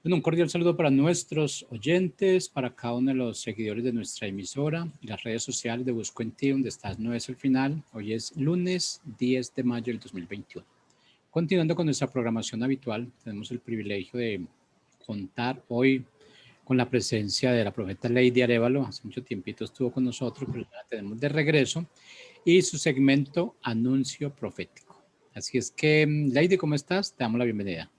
Bueno, un cordial saludo para nuestros oyentes, para cada uno de los seguidores de nuestra emisora y las redes sociales de Busco en Ti, donde estás no es el final. Hoy es lunes 10 de mayo del 2021. Continuando con nuestra programación habitual, tenemos el privilegio de contar hoy con la presencia de la profeta Lady Arévalo. Hace mucho tiempito estuvo con nosotros, pero ya la tenemos de regreso, y su segmento Anuncio Profético. Así es que, Lady, ¿cómo estás? Te damos la bienvenida.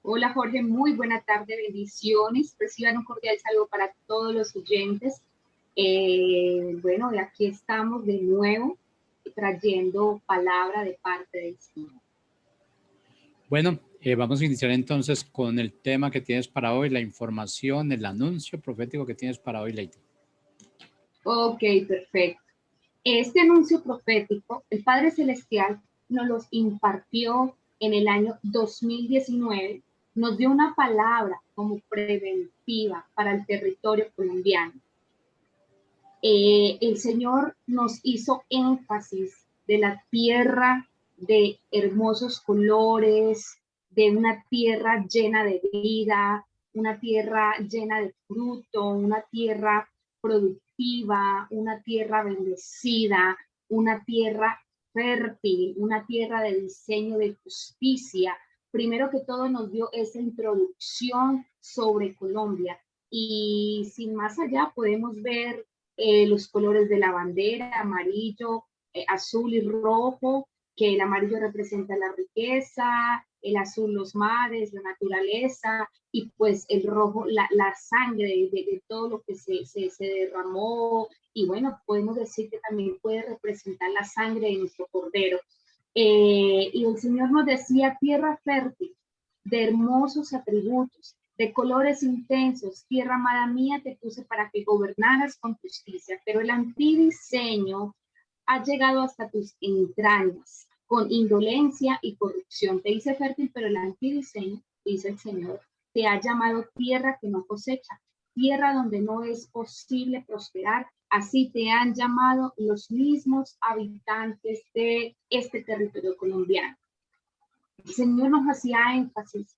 Hola Jorge, muy buena tarde, bendiciones. Reciban un cordial saludo para todos los oyentes. Bueno, aquí estamos de nuevo trayendo palabra de parte del Señor. Bueno, vamos a iniciar entonces con el tema que tienes para hoy, la información, el anuncio profético que tienes para hoy, Lady. Ok, perfecto. Este anuncio profético, el Padre Celestial nos los impartió en el año 2019, nos dio una palabra como preventiva para el territorio colombiano. El Señor nos hizo énfasis de la tierra de hermosos colores, de una tierra llena de vida, una tierra llena de fruto, una tierra productiva, una tierra bendecida, una tierra fértil, una tierra de diseño de justicia. Primero que todo nos dio esa introducción sobre Colombia, y sin más allá podemos ver los colores de la bandera, amarillo, azul y rojo, que el amarillo representa la riqueza, el azul los mares, la naturaleza, y pues el rojo la sangre de todo lo que se derramó. Y bueno, podemos decir que también puede representar la sangre de nuestro cordero. Y el Señor nos decía: tierra fértil, de hermosos atributos, de colores intensos, tierra amada mía, te puse para que gobernaras con justicia, pero el antidiseño ha llegado hasta tus entrañas, con indolencia y corrupción. Te hice fértil, pero el antidiseño, dice el Señor, te ha llamado tierra que no cosecha, tierra donde no es posible prosperar. Así te han llamado los mismos habitantes de este territorio colombiano. El Señor nos hacía énfasis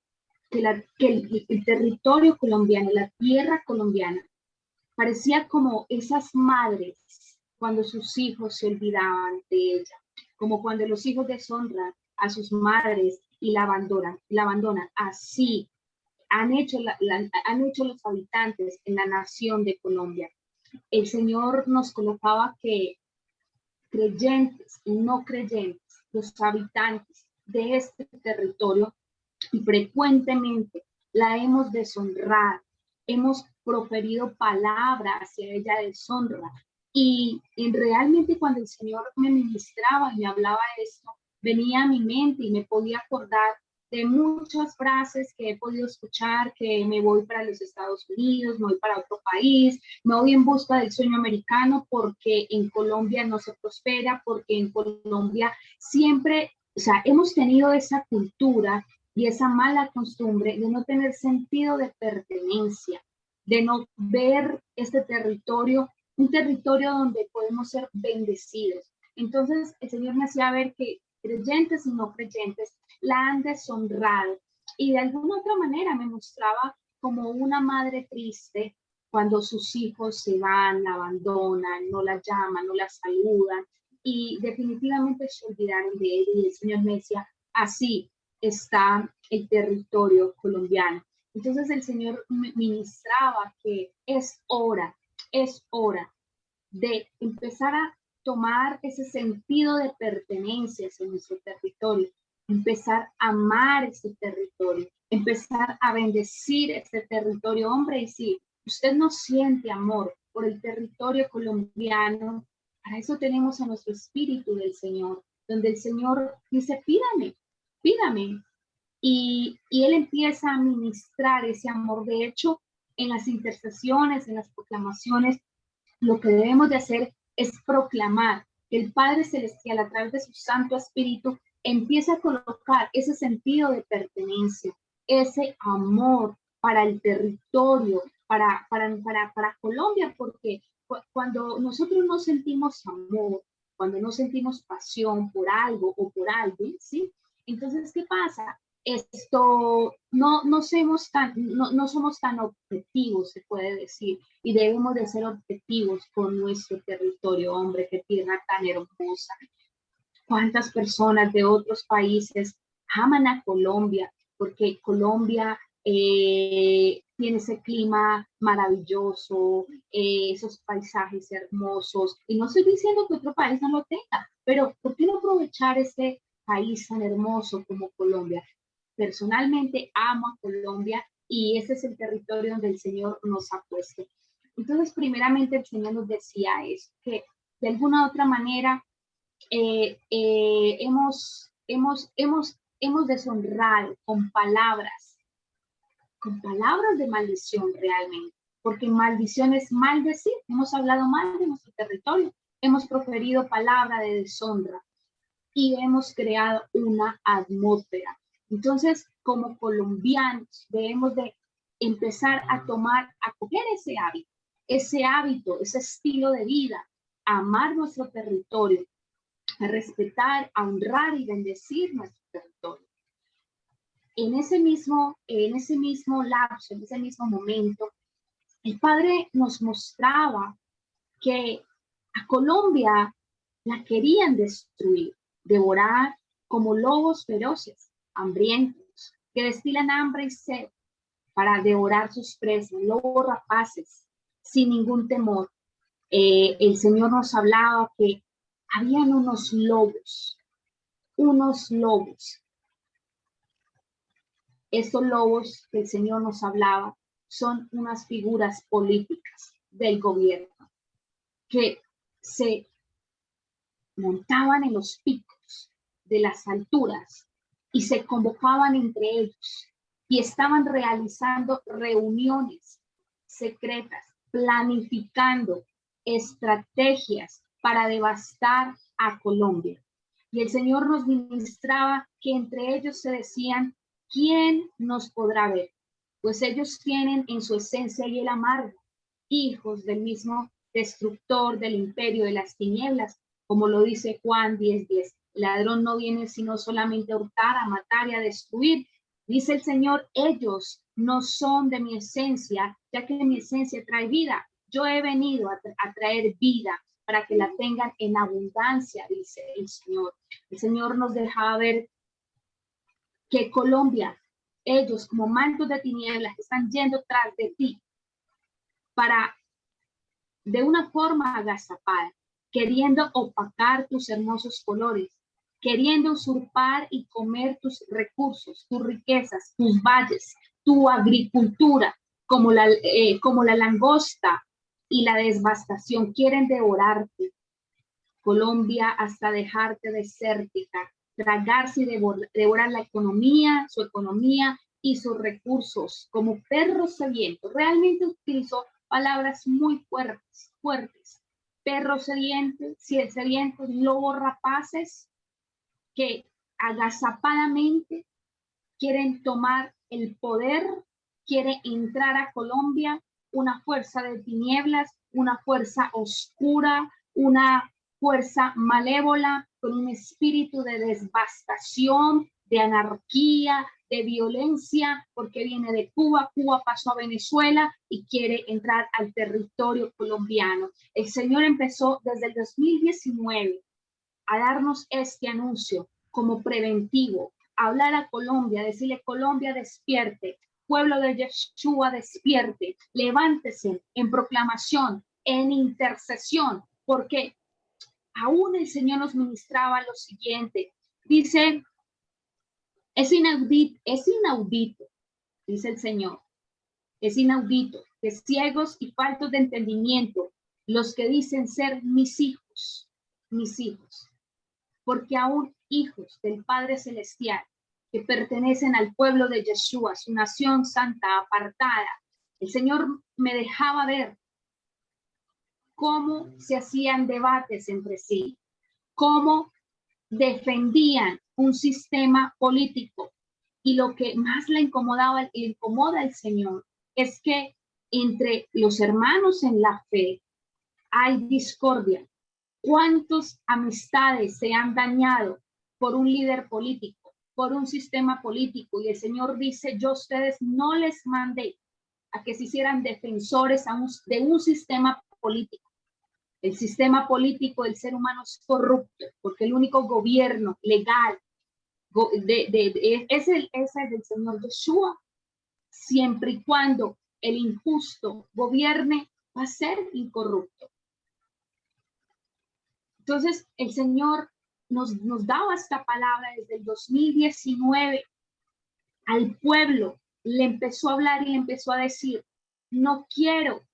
que el territorio colombiano, la tierra colombiana, parecía como esas madres cuando sus hijos se olvidaban de ella, como cuando los hijos deshonran a sus madres y la abandonan. Así han hecho los habitantes en la nación de Colombia. El Señor nos colocaba que creyentes y no creyentes, los habitantes de este territorio, y frecuentemente la hemos deshonrado, hemos proferido palabras hacia ella de deshonra. Y realmente cuando el Señor me ministraba y me hablaba de esto, venía a mi mente y me podía acordar de muchas frases que he podido escuchar, que me voy para los Estados Unidos, me voy para otro país, me voy en busca del sueño americano porque en Colombia no se prospera, porque en Colombia siempre, o sea, hemos tenido esa cultura y esa mala costumbre de no tener sentido de pertenencia, de no ver este territorio, un territorio donde podemos ser bendecidos. Entonces el Señor me hacía ver que creyentes y no creyentes la han deshonrado, y de alguna otra manera me mostraba como una madre triste cuando sus hijos se van, la abandonan, no la llaman, no la saludan, y definitivamente se olvidaron de ella. Y el Señor me decía: así está el territorio colombiano. Entonces el Señor me ministraba que es hora de empezar a tomar ese sentido de pertenencia hacia nuestro territorio, empezar a amar ese territorio, empezar a bendecir este territorio. Hombre, y si usted no siente amor por el territorio colombiano, para eso tenemos a nuestro Espíritu del Señor, donde el Señor dice: pídame. Y Él empieza a ministrar ese amor. De hecho, en las intercesiones, en las proclamaciones, lo que debemos de hacer es proclamar que el Padre Celestial, a través de su Santo Espíritu, empieza a colocar ese sentido de pertenencia, ese amor para el territorio, para Colombia, porque cuando nosotros no sentimos amor, cuando no sentimos pasión por algo o por alguien, ¿sí? Entonces, ¿qué pasa? no somos tan objetivos, se puede decir, y debemos de ser objetivos con nuestro territorio. Hombre, qué tierra tan hermosa. Cuántas personas de otros países aman a Colombia, porque Colombia tiene ese clima maravilloso, esos paisajes hermosos. Y no estoy diciendo que otro país no lo tenga, pero ¿por qué no aprovechar este país tan hermoso como Colombia? Personalmente amo a Colombia y ese es el territorio donde el Señor nos ha puesto. Entonces, primeramente el Señor nos decía eso, que de alguna u otra manera hemos deshonrado con palabras de maldición realmente, porque maldición es maldecir. Hemos hablado mal de nuestro territorio, hemos proferido palabra de deshonra y hemos creado una atmósfera. Entonces, como colombianos, debemos de empezar a coger ese hábito, ese estilo de vida, a amar nuestro territorio, a respetar, a honrar y bendecir nuestro territorio. En ese mismo lapso, en ese mismo momento, el Padre nos mostraba que a Colombia la querían destruir, devorar como lobos feroces, hambrientos, que destilan hambre y sed para devorar sus presas, lobos rapaces, sin ningún temor. El Señor nos hablaba que habían unos lobos. Estos lobos que el Señor nos hablaba son unas figuras políticas del gobierno que se montaban en los picos de las alturas y se convocaban entre ellos y estaban realizando reuniones secretas, planificando estrategias para devastar a Colombia. Y el Señor nos ministraba que entre ellos se decían, ¿quién nos podrá ver? Pues ellos tienen en su esencia y el amargo, hijos del mismo destructor del imperio de las tinieblas, como lo dice Juan 10:10. El ladrón no viene sino solamente a hurtar, a matar y a destruir. Dice el Señor, ellos no son de mi esencia, ya que mi esencia trae vida. Yo he venido a traer vida para que la tengan en abundancia, dice el Señor. El Señor nos deja ver que Colombia, ellos como mantos de tinieblas están yendo tras de ti para, de una forma agazapada, queriendo opacar tus hermosos colores, queriendo usurpar y comer tus recursos, tus riquezas, tus valles, tu agricultura, como la langosta y la devastación, quieren devorarte. Colombia hasta dejarte desértica, tragarse y devorar la economía, su economía y sus recursos como perros sedientos. Realmente utilizó palabras muy fuertes. Perros sedientos, lobos rapaces que agazapadamente quieren tomar el poder, quiere entrar a Colombia una fuerza de tinieblas, una fuerza oscura, una fuerza malévola con un espíritu de devastación, de anarquía, de violencia, porque viene de Cuba. Cuba pasó a Venezuela y quiere entrar al territorio colombiano. El Señor empezó desde el 2019 a darnos este anuncio como preventivo, a hablar a Colombia, decirle, Colombia, despierte, pueblo de Yeshua, despierte, levántese en proclamación, en intercesión, porque aún el Señor nos ministraba lo siguiente, dice, es inaudito, dice el Señor, es inaudito que ciegos y faltos de entendimiento, los que dicen ser mis hijos, porque aún hijos del Padre Celestial que pertenecen al pueblo de Yeshua, su nación santa, apartada, el Señor me dejaba ver cómo se hacían debates entre sí, cómo defendían un sistema político. Y lo que más le incomoda al Señor es que entre los hermanos en la fe hay discordia. ¿Cuántas amistades se han dañado por un líder político, por un sistema político. Y el Señor dice, yo a ustedes no les mandé a que se hicieran defensores de un sistema político. El sistema político del ser humano es corrupto, porque el único gobierno legal es el del Señor Yeshua. Siempre y cuando el injusto gobierne, va a ser incorrupto. Entonces, el Señor nos daba esta palabra desde el 2019 al pueblo. Le empezó a hablar y le empezó a decir, no quiero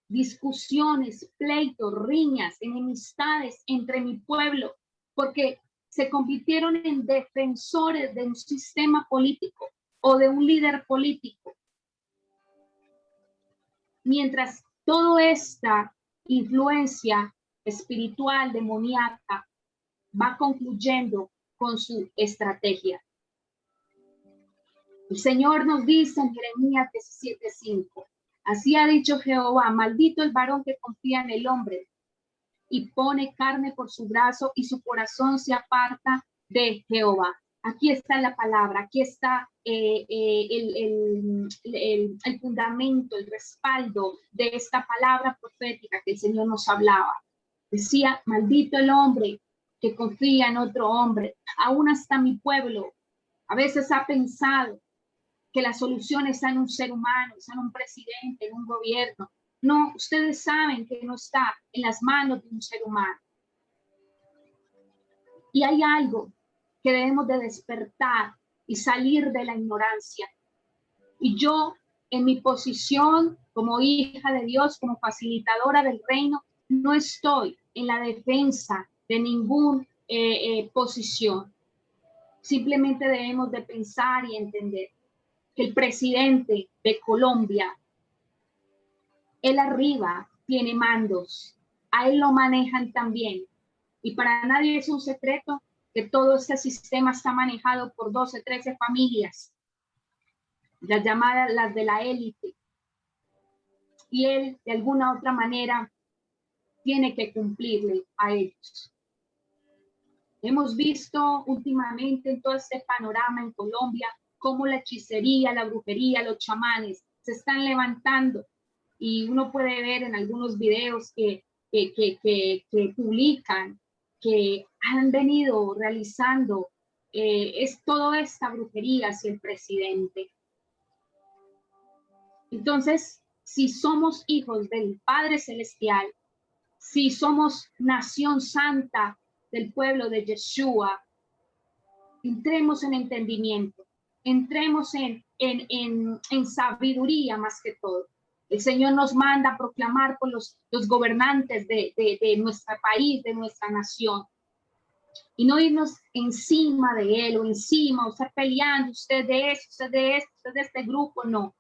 discusiones, pleitos, riñas, enemistades entre mi pueblo, porque se convirtieron en defensores de un sistema político o de un líder político. Mientras toda esta influencia espiritual, demoníaca, va concluyendo con su estrategia. El Señor nos dice en Jeremías 17:5, así ha dicho Jehová, maldito el varón que confía en el hombre y pone carne por su brazo y su corazón se aparta de Jehová. Aquí está la palabra, aquí está el fundamento, el respaldo de esta palabra profética que el Señor nos hablaba. Decía, maldito el hombre que confía en otro hombre. Aún hasta mi pueblo a veces ha pensado que la solución está en un ser humano, está en un presidente, en un gobierno. No, ustedes saben que no está en las manos de un ser humano. Y hay algo que debemos de despertar y salir de la ignorancia. Y yo, en mi posición como hija de Dios, como facilitadora del reino, no estoy en la defensa de ninguna posición. Simplemente debemos de pensar y entender que el presidente de Colombia, él arriba tiene mandos, a él lo manejan también. Y para nadie es un secreto que todo este sistema está manejado por 12, 13 familias, las llamadas las de la élite. Y él, de alguna otra manera, tiene que cumplirle a ellos. Hemos visto últimamente en todo este panorama en Colombia cómo la hechicería, la brujería, los chamanes se están levantando. Y uno puede ver en algunos videos que publican que han venido realizando es toda esta brujería hacia el presidente. Entonces, si somos hijos del Padre Celestial, si somos nación santa del pueblo de Yeshua, entremos en entendimiento, entremos en sabiduría más que todo. El Señor nos manda a proclamar por los gobernantes de nuestro país, de nuestra nación. Y no irnos encima de él o encima, o estar peleando, usted de eso, usted de esto, usted de este grupo, no.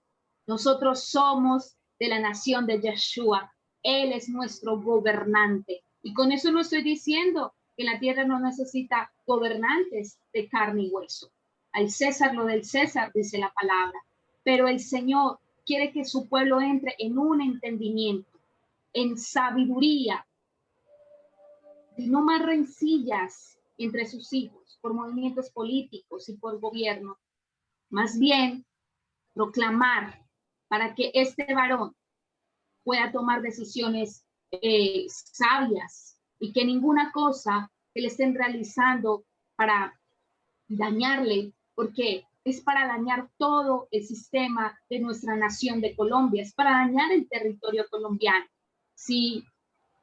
Nosotros somos de la nación de Yeshua. Él es nuestro gobernante. Y con eso no estoy diciendo que la tierra no necesita gobernantes de carne y hueso. Al César lo del César, dice la palabra. Pero el Señor quiere que su pueblo entre en un entendimiento, en sabiduría, de no más rencillas entre sus hijos por movimientos políticos y por gobierno. Más bien, proclamar para que este varón pueda tomar decisiones sabias y que ninguna cosa que le estén realizando para dañarle, porque es para dañar todo el sistema de nuestra nación de Colombia, es para dañar el territorio colombiano. Si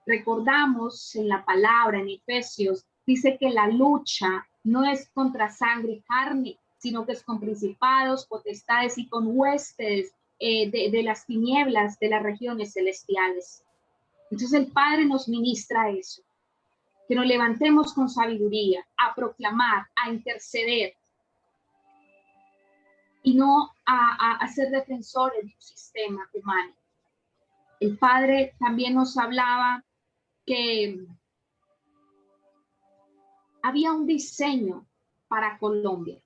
recordamos en la palabra, en Efesios, dice que la lucha no es contra sangre y carne, sino que es con principados, potestades y con huestes de las tinieblas de las regiones celestiales. Entonces el Padre nos ministra eso, que nos levantemos con sabiduría, a proclamar, a interceder, y no a ser defensores de un sistema humano. El Padre también nos hablaba que había un diseño para Colombia.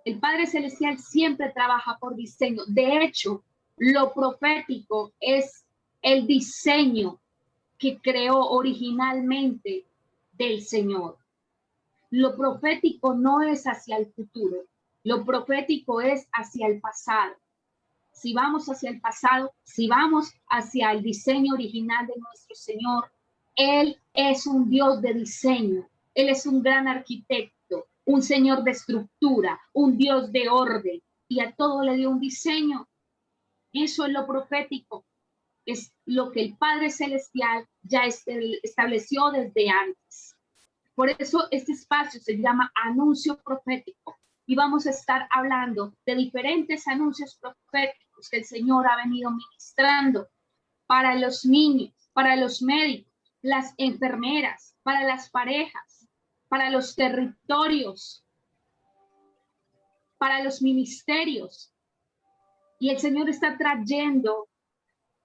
El Padre Celestial siempre trabaja por diseño. De hecho, lo profético es el diseño que creó originalmente del Señor. Lo profético no es hacia el futuro, lo profético es hacia el pasado. Si vamos hacia el pasado, si vamos hacia el diseño original de nuestro Señor, Él es un Dios de diseño, Él es un gran arquitecto, un Señor de estructura, un Dios de orden, y a todo le dio un diseño. Eso es lo profético, es lo que el Padre Celestial ya estableció desde antes. Por eso este espacio se llama Anuncio Profético y vamos a estar hablando de diferentes anuncios proféticos que el Señor ha venido ministrando para los niños, para los médicos, las enfermeras, para las parejas, para los territorios, para los ministerios. Y el Señor está trayendo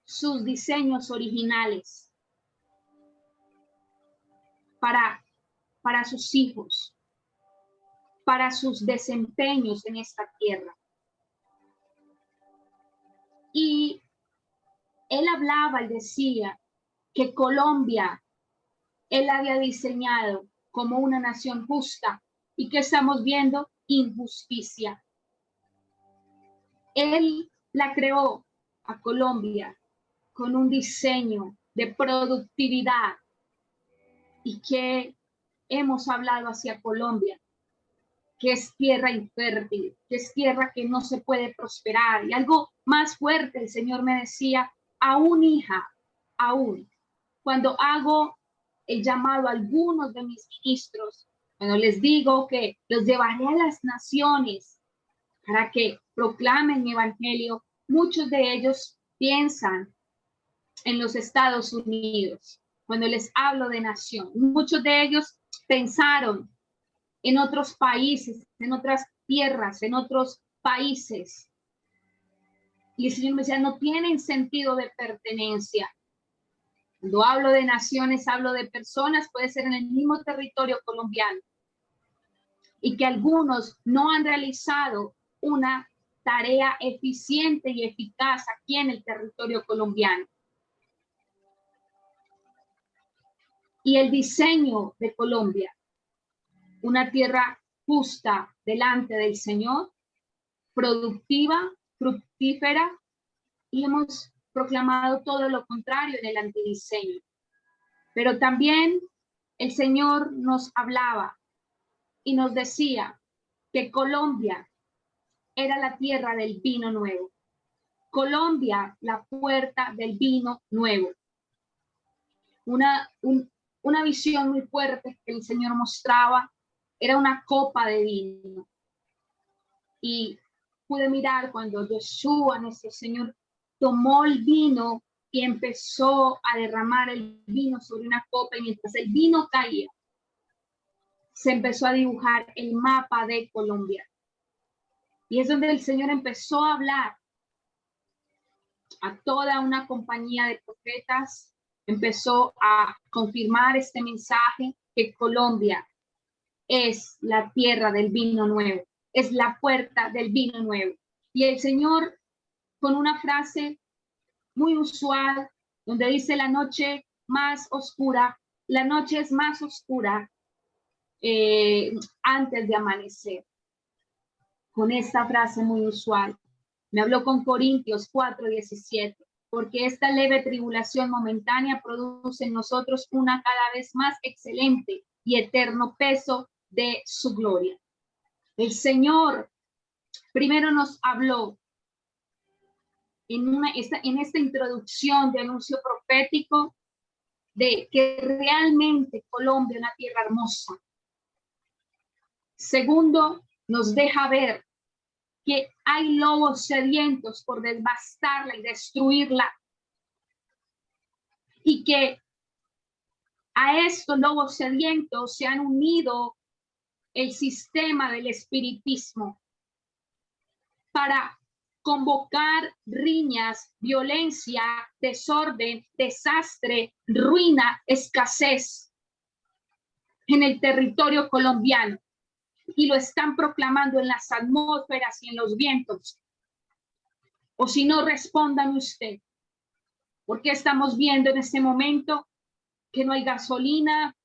sus diseños originales para sus hijos, para sus desempeños en esta tierra. Y él hablaba y decía que Colombia, él había diseñado como una nación justa y que estamos viendo injusticia. Él la creó a Colombia con un diseño de productividad y que hemos hablado hacia Colombia, que es tierra infértil, que es tierra que no se puede prosperar. Y algo más fuerte, el Señor me decía, aún hija, aún, cuando hago el llamado a algunos de mis ministros, cuando les digo que los llevaré a las naciones para que proclamen mi evangelio, muchos de ellos piensan en los Estados Unidos. Cuando les hablo de nación, muchos de ellos pensaron en otros países, en otras tierras, en otros países. Y el Señor me decía, no tienen sentido de pertenencia. Cuando hablo de naciones, hablo de personas, puede ser en el mismo territorio colombiano. Y que algunos no han realizado una tarea eficiente y eficaz aquí en el territorio colombiano. Y el diseño de Colombia, una tierra justa delante del Señor, productiva, fructífera, y hemos proclamado todo lo contrario en el antidiseño. Pero también el Señor nos hablaba y nos decía que Colombia era la tierra del vino nuevo. Colombia, la puerta del vino nuevo. Una visión muy fuerte que el Señor mostraba era una copa de vino. Y pude mirar cuando Yeshua, nuestro Señor, tomó el vino y empezó a derramar el vino sobre una copa, y mientras el vino caía, se empezó a dibujar el mapa de Colombia. Y es donde el Señor empezó a hablar a toda una compañía de profetas, empezó a confirmar este mensaje que Colombia es la tierra del vino nuevo, es la puerta del vino nuevo. Y el Señor, con una frase muy usual, donde dice la noche más oscura, la noche es más oscura antes de amanecer. Con esta frase muy usual, me habló con Corintios 4:17, porque esta leve tribulación momentánea produce en nosotros una cada vez más excelente y eterno peso de su gloria. El Señor primero nos habló en esta introducción de anuncio profético de que realmente Colombia es una tierra hermosa. Segundo, nos deja ver que hay lobos sedientos por devastarla y destruirla, y que a estos lobos sedientos se han unido el sistema del espiritismo para convocar riñas, violencia, desorden, desastre, ruina, escasez en el territorio colombiano, y lo están proclamando en las atmósferas y en los vientos. O si no, respondan usted, porque estamos viendo en este momento que no hay gasolina.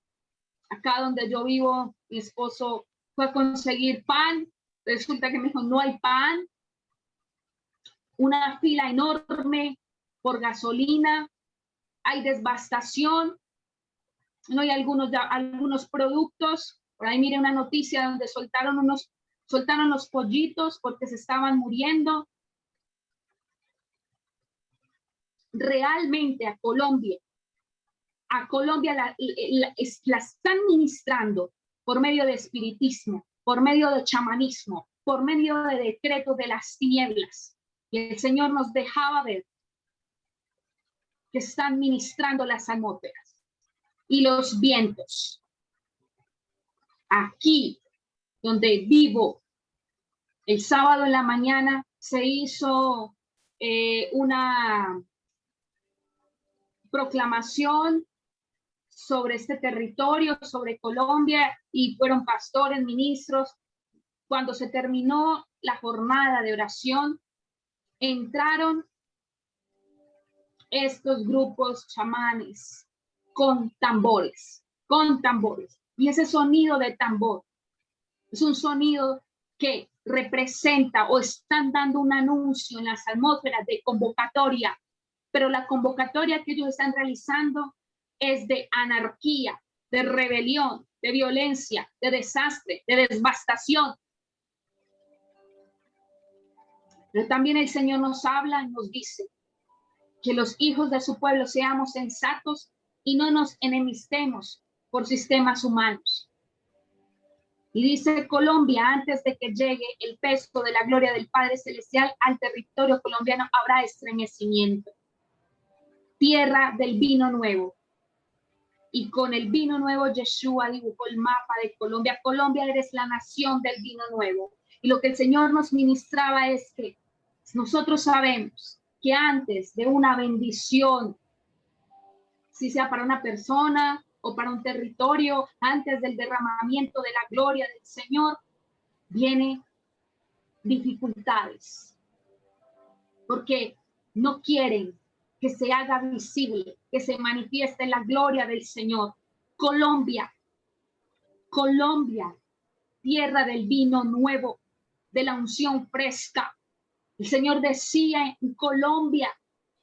Acá donde yo vivo Mi esposo fue a conseguir pan. Resulta que me dijo, no hay pan. Una fila enorme por gasolina. Hay devastación. No hay algunos productos. Por ahí mire una noticia donde soltaron los pollitos porque se estaban muriendo. Realmente a Colombia la están ministrando por medio de espiritismo, por medio de chamanismo, por medio de decretos de las tinieblas. Y el Señor nos dejaba ver que están ministrando las atmósferas y los vientos. Aquí donde vivo, el sábado en la mañana se hizo una proclamación sobre este territorio, sobre Colombia, y fueron pastores, ministros. Cuando se terminó la jornada de oración, entraron estos grupos chamanes con tambores. Y ese sonido de tambor es un sonido que representa o están dando un anuncio en las atmósferas de convocatoria, pero la convocatoria que ellos están realizando es de anarquía, de rebelión, de violencia, de desastre, de devastación. Pero también el Señor nos habla y nos dice que los hijos de su pueblo seamos sensatos y no nos enemistemos por sistemas humanos. Y dice Colombia, antes de que llegue el peso de la gloria del Padre Celestial al territorio colombiano, habrá estremecimiento. Tierra del vino nuevo. Y con el vino nuevo, Yeshua dibujó el mapa de Colombia. Colombia, eres la nación del vino nuevo. Y lo que el Señor nos ministraba es que nosotros sabemos que antes de una bendición, si sea para una persona o para un territorio, antes del derramamiento de la gloria del Señor, viene dificultades. Porque no quieren que se haga visible, que se manifieste la gloria del Señor. Colombia, tierra del vino nuevo, de la unción fresca. El Señor decía en Colombia,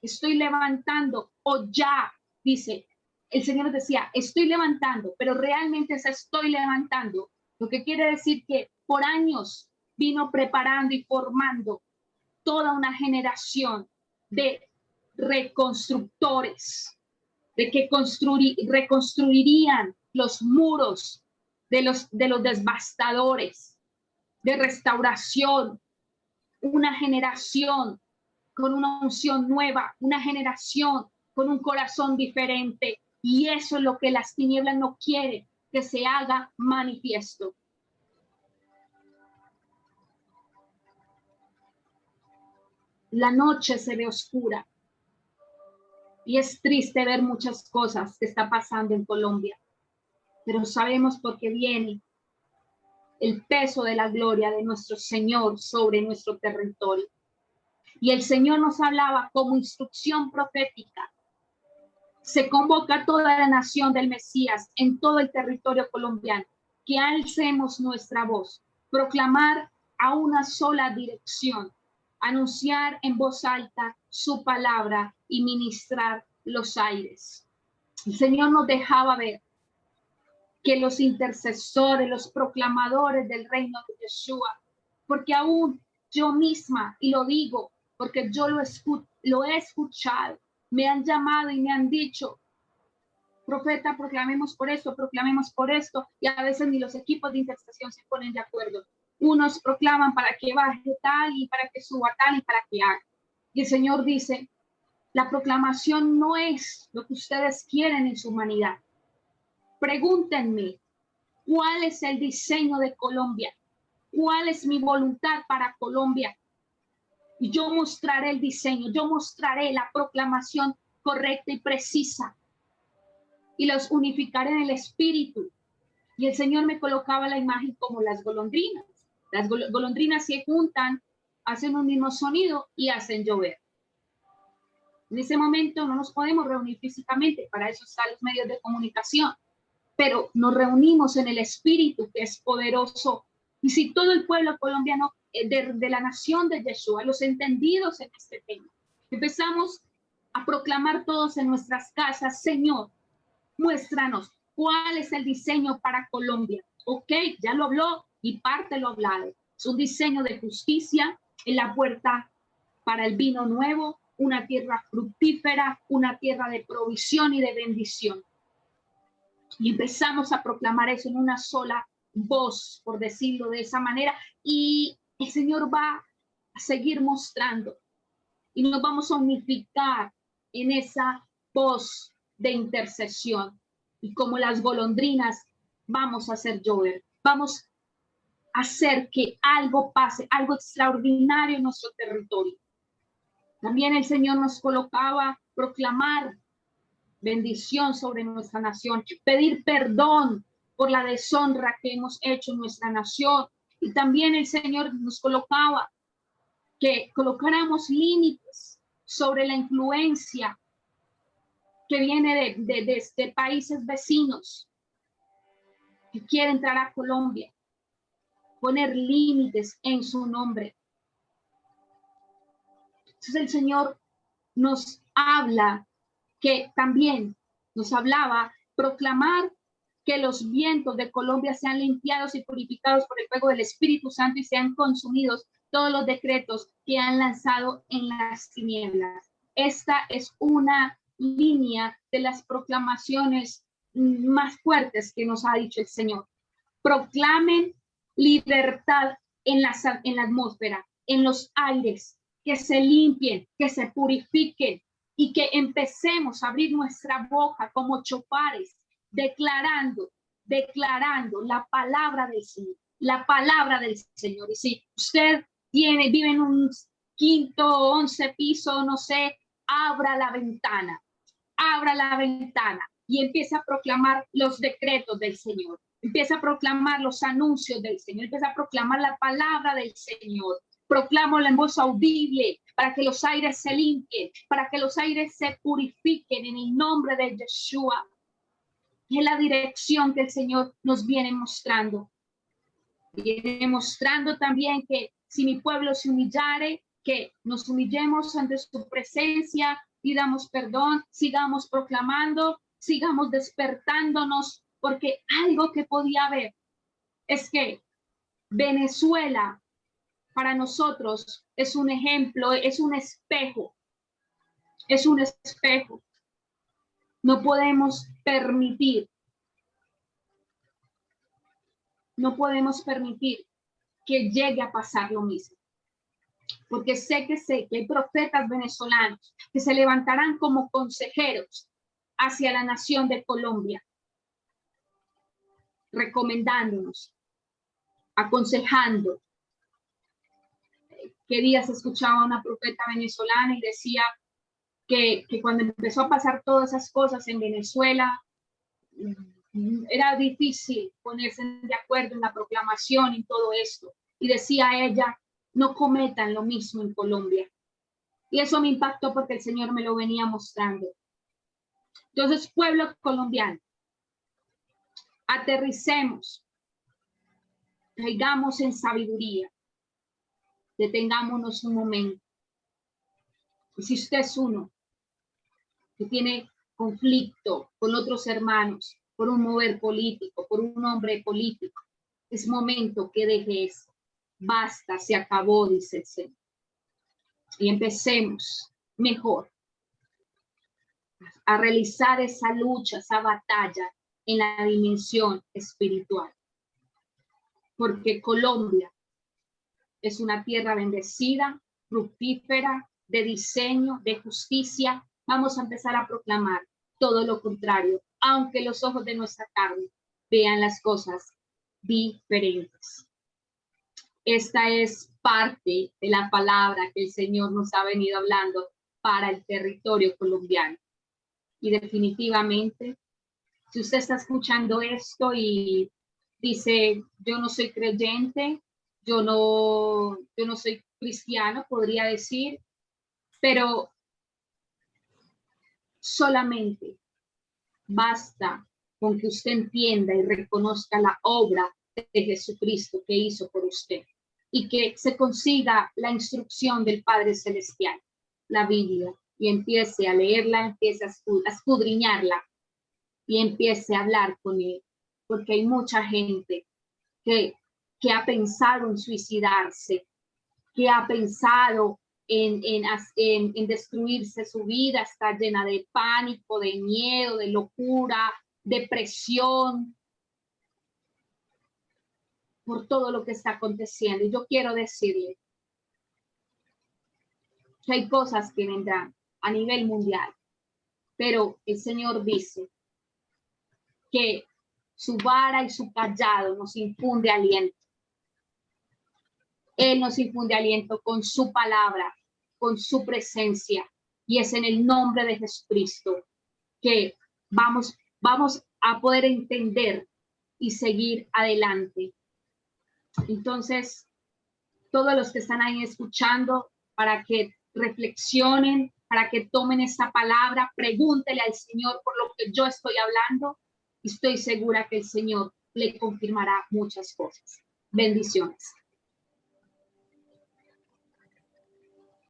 estoy levantando, o ya, dice, el Señor decía, estoy levantando, pero realmente se estoy levantando. Lo que quiere decir que por años vino preparando y formando toda una generación de reconstructores, de que reconstruirían los muros de los devastadores, de restauración, una generación con una unción nueva, una generación con un corazón diferente. Y eso es lo que las tinieblas no quieren que se haga manifiesto. La noche se ve oscura y es triste ver muchas cosas que está pasando en Colombia, pero sabemos por qué viene el peso de la gloria de nuestro Señor sobre nuestro territorio. Y el Señor nos hablaba como instrucción profética. Se convoca a toda la nación del Mesías en todo el territorio colombiano, que alcemos nuestra voz, proclamar a una sola dirección, anunciar en voz alta su palabra y ministrar los aires. El Señor nos dejaba ver que los intercesores, los proclamadores del reino de Yeshua, porque aún yo misma, y lo digo porque yo lo he escuchado, me han llamado y me han dicho, profeta, proclamemos por esto, y a veces ni los equipos de intercesión se ponen de acuerdo. Unos proclaman para que baje tal y para que suba tal y para que haga. Y el Señor dice, la proclamación no es lo que ustedes quieren en su humanidad. Pregúntenme, ¿cuál es el diseño de Colombia? ¿Cuál es mi voluntad para Colombia? Y yo mostraré el diseño, yo mostraré la proclamación correcta y precisa. Y los unificaré en el espíritu. Y el Señor me colocaba la imagen como las golondrinas. Las golondrinas se juntan, hacen un mismo sonido y hacen llover. En ese momento no nos podemos reunir físicamente, para eso están los medios de comunicación. pero nos reunimos en el Espíritu, que es poderoso. Y si todo el pueblo colombiano de la nación de Yeshua, los entendidos en este tema, empezamos a proclamar todos en nuestras casas: Señor, muéstranos cuál es el diseño para Colombia. Ok, ya lo habló y parte lo hablado. Es un diseño de justicia en la puerta para el vino nuevo, una tierra fructífera, una tierra de provisión y de bendición. Y empezamos a proclamar eso en una sola voz, por decirlo de esa manera, y el Señor va a seguir mostrando y nos vamos a unificar en esa voz de intercesión. Y como las golondrinas, vamos a hacer llover, vamos a hacer que algo pase, algo extraordinario en nuestro territorio. También el Señor nos colocaba proclamar bendición sobre nuestra nación, pedir perdón por la deshonra que hemos hecho en nuestra nación. Y también el Señor nos colocaba que colocáramos límites sobre la influencia que viene de países vecinos que quiere entrar a Colombia, poner límites en su nombre. Entonces el Señor nos habla, que también nos hablaba, proclamar que los vientos de Colombia sean limpiados y purificados por el fuego del Espíritu Santo y sean consumidos todos los decretos que han lanzado en las tinieblas. Esta es una línea de las proclamaciones más fuertes que nos ha dicho el Señor. Proclamen libertad en la atmósfera, en los aires, que se limpien, que se purifiquen y que empecemos a abrir nuestra boca como chofares, declarando la palabra del Señor, la palabra del Señor. Y si usted vive en un quinto o 11 piso, no sé, abra la ventana y empieza a proclamar los decretos del Señor. Empieza a proclamar los anuncios del Señor, empieza a proclamar la palabra del Señor. Proclámosla en voz audible para que los aires se limpien, para que los aires se purifiquen en el nombre de Yeshua. Es la dirección que el Señor nos viene mostrando. Viene mostrando también que si mi pueblo se humillare, que nos humillemos ante su presencia, pidamos perdón, sigamos proclamando, sigamos despertándonos, porque algo que podía haber es que Venezuela para nosotros es un ejemplo, es un espejo, es un espejo. No podemos permitir que llegue a pasar lo mismo. Porque sé que hay profetas venezolanos que se levantarán como consejeros hacia la nación de Colombia, recomendándonos, aconsejando. ¿Qué días escuchaba una profeta venezolana y decía que cuando empezó a pasar todas esas cosas en Venezuela, era difícil ponerse de acuerdo en la proclamación y todo esto? Y decía ella: no cometan lo mismo en Colombia. Y eso me impactó porque el Señor me lo venía mostrando. Entonces, pueblo colombiano, aterricemos, caigamos en sabiduría, detengámonos un momento. Y si usted es uno que tiene conflicto con otros hermanos por un mover político, por un hombre político, es momento que deje eso. Basta, se acabó, dice el Señor. Y empecemos mejor a realizar esa lucha, esa batalla en la dimensión espiritual. Porque Colombia es una tierra bendecida, fructífera, de diseño, de justicia. Vamos a empezar a proclamar todo lo contrario, aunque los ojos de nuestra carne vean las cosas diferentes. Esta es parte de la palabra que el Señor nos ha venido hablando para el territorio colombiano. Y definitivamente, si usted está escuchando esto y dice: yo no soy creyente, yo no soy cristiano, podría decir, pero solamente basta con que usted entienda y reconozca la obra de Jesucristo que hizo por usted y que se consiga la instrucción del Padre Celestial, la Biblia, y empiece a leerla, empiece a escudriñarla y empiece a hablar con él, porque hay mucha gente que ha pensado en suicidarse, que ha pensado en destruirse su vida, está llena de pánico, de miedo, de locura, depresión, por todo lo que está aconteciendo. Y yo quiero decirle que hay cosas que vendrán a nivel mundial, pero el Señor dice que su vara y su callado nos infunde aliento. Él nos infunde aliento con su palabra, con su presencia, y es en el nombre de Jesucristo que vamos a poder entender y seguir adelante. Entonces, todos los que están ahí escuchando, para que reflexionen, para que tomen esta palabra, pregúntele al Señor por lo que yo estoy hablando, y estoy segura que el Señor le confirmará muchas cosas. Bendiciones.